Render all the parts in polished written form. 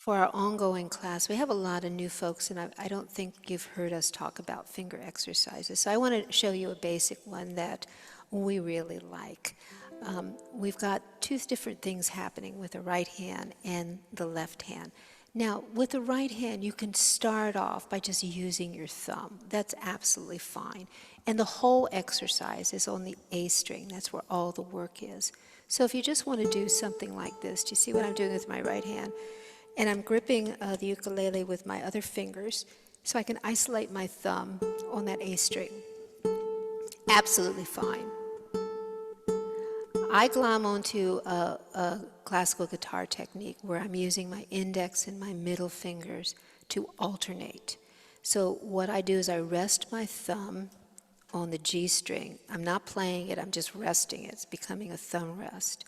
For our ongoing class, we have a lot of new folks, and I don't think you've heard us talk about finger exercises. So I want to show you a basic one that we really like. We've got two different things happening with the right hand and the left hand. Now, with the right hand, you can start off by just using your thumb. That's absolutely fine. And the whole exercise is on the A string. That's where all the work is. So if you just want to do something like this, do you see what I'm doing with my right hand? And I'm gripping the ukulele with my other fingers so I can isolate my thumb on that A string. Absolutely fine. I glom onto a classical guitar technique where I'm using my index and my middle fingers to alternate. So what I do is I rest my thumb on the G string. I'm not playing it, I'm just resting it. It's becoming a thumb rest.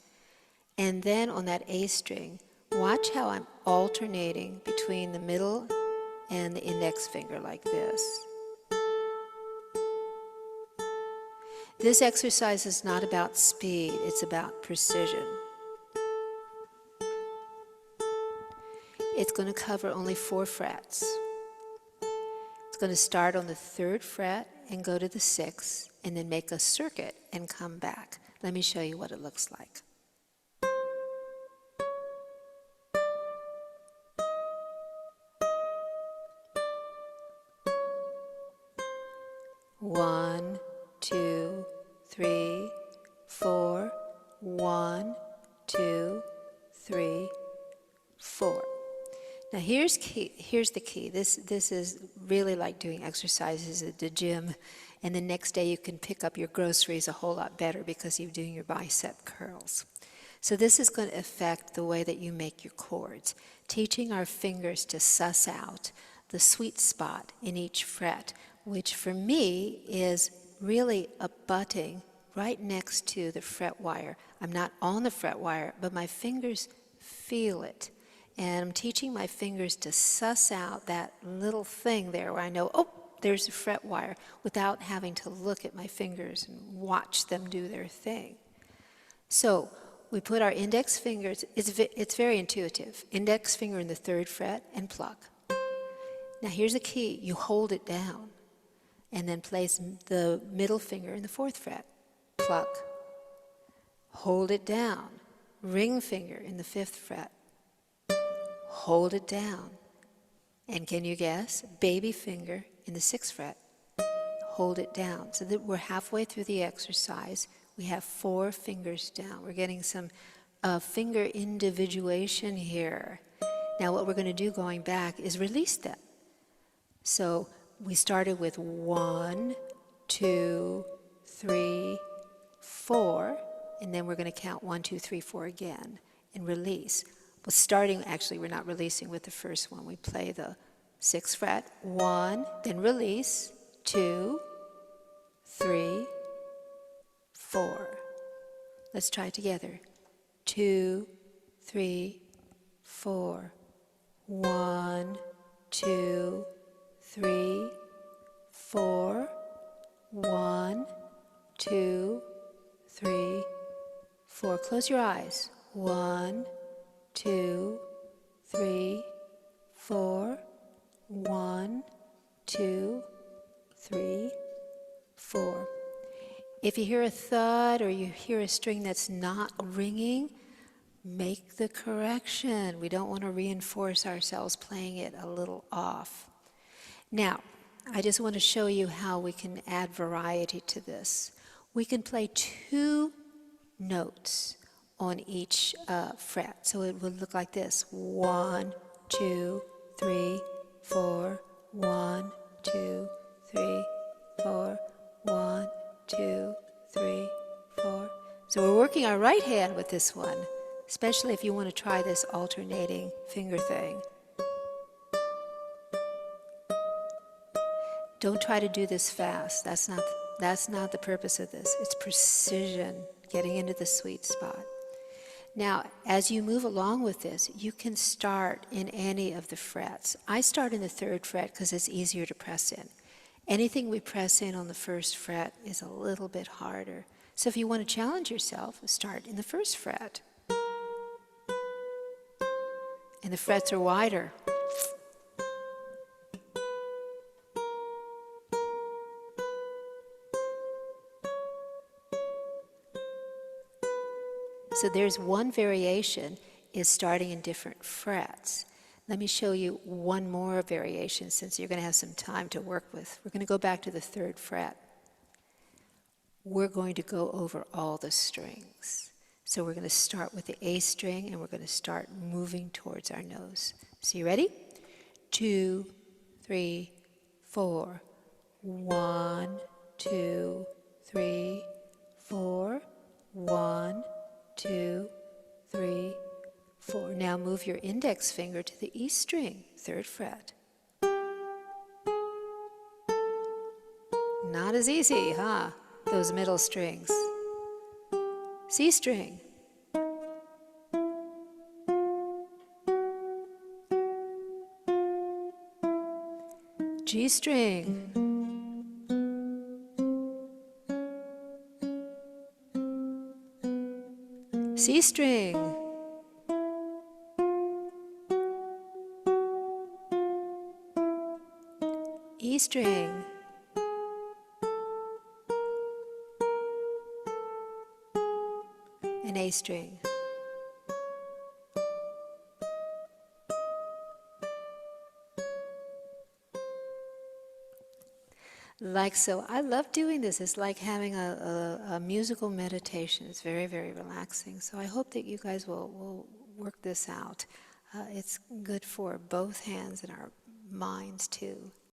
And then on that A string, watch how I'm alternating between the middle and the index finger like this. This exercise is not about speed, it's about precision. It's going to cover only 4 frets. It's going to start on the 3rd fret and go to the 6th, and then make a circuit and come back. Let me show you what it looks like. One, 2, 3, 4. 1, 2, 3, 4. Now here's the key. This is really like doing exercises at the gym, and the next day you can pick up your groceries a whole lot better because you're doing your bicep curls. So this is going to affect the way that you make your chords, teaching our fingers to suss out the sweet spot in each fret, which for me is really abutting right next to the fret wire. I'm not on the fret wire, but my fingers feel it. And I'm teaching my fingers to suss out that little thing there where I know, oh, there's a fret wire, without having to look at my fingers and watch them do their thing. So we put our index fingers, it's very intuitive, index finger in the 3rd fret and pluck. Now here's the key, you hold it down and then place the middle finger in the 4th fret, pluck. Hold it down, ring finger in the 5th fret, hold it down. And can you guess? Baby finger in the 6th fret, hold it down. So that we're halfway through the exercise. We have 4 fingers down. We're getting some finger individuation here. Now what we're going to do going back is release them. So we started with 1, 2, 3, 4, and then we're going to count 1, 2, 3, 4 again and release. But starting, actually, we're not releasing with the first one. We play the 6th fret, 1, then release, 2, 3, 4. Let's try it together. 2, 3, 4. 1, 2, 3, 4. 1, 2, 3, 4. Close your eyes. 1, 2, 3, 4. 1, 2, 3, 4. If you hear a thud or you hear a string that's not ringing, make the correction. We don't want to reinforce ourselves playing it a little off. Now, I just want to show you how we can add variety to this. We can play 2 notes on each fret. So it would look like this. 1, 2, 3, 4. 1, 2, 3, 4. 1, 2, 3, 4. So we're working our right hand with this one, especially if you want to try this alternating finger thing. Don't try to do this fast. That's not the purpose of this. It's precision, getting into the sweet spot. Now, as you move along with this, you can start in any of the frets. I start in the 3rd fret because it's easier to press in. Anything we press in on the 1st fret is a little bit harder. So if you want to challenge yourself, start in the 1st fret. and the frets are wider. So there's one variation, is starting in different frets. Let me show you one more variation since you're going to have some time to work with. We're going to go back to the 3rd fret. We're going to go over all the strings. So we're going to start with the A string and we're going to start moving towards our nose. So you ready? 2, 3, 4. 1, 2, 3, 4. 1, 2, 3, 4. Now move your index finger to the E string, 3rd fret. Not as easy, huh? Those middle strings. C string. G string. C string. E string. And A string. Like so. I love doing this. It's like having a musical meditation. It's very, very relaxing. So I hope that you guys will work this out. It's good for both hands and our minds too.